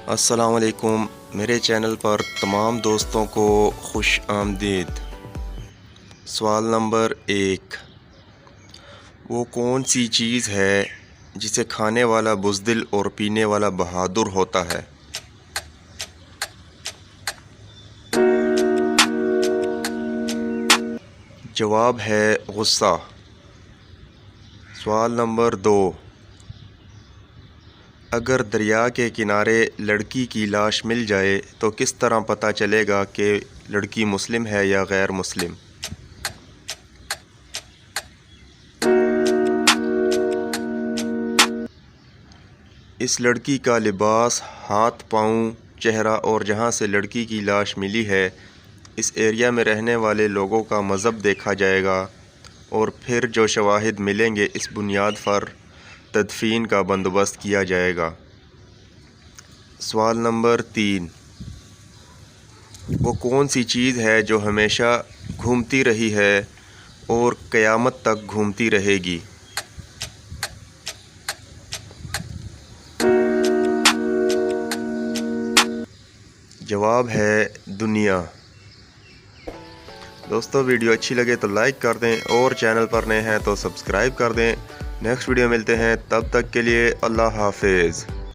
السلام علیکم، میرے چینل پر تمام دوستوں کو خوش آمدید۔ سوال نمبر 1، وہ کون سی چیز ہے جسے کھانے والا بزدل اور پینے والا بہادر ہوتا ہے؟ جواب ہے غصہ۔ سوال نمبر 2، اگر دریا کے کنارے لڑکی کی لاش مل جائے تو کس طرح پتہ چلے گا کہ لڑکی مسلم ہے یا غیر مسلم؟ اس لڑکی کا لباس، ہاتھ پاؤں، چہرہ اور جہاں سے لڑکی کی لاش ملی ہے اس ایریا میں رہنے والے لوگوں کا مذہب دیکھا جائے گا، اور پھر جو شواہد ملیں گے اس بنیاد پر تدفین کا بندوبست کیا جائے گا۔ سوال نمبر 3، وہ کون سی چیز ہے جو ہمیشہ گھومتی رہی ہے اور قیامت تک گھومتی رہے گی؟ جواب ہے دنیا۔ دوستو ویڈیو اچھی لگے تو لائک کر دیں، اور چینل پر نئے ہیں تو سبسکرائب کر دیں۔ نیکسٹ ویڈیو ملتے ہیں، تب تک کے لیے اللہ حافظ۔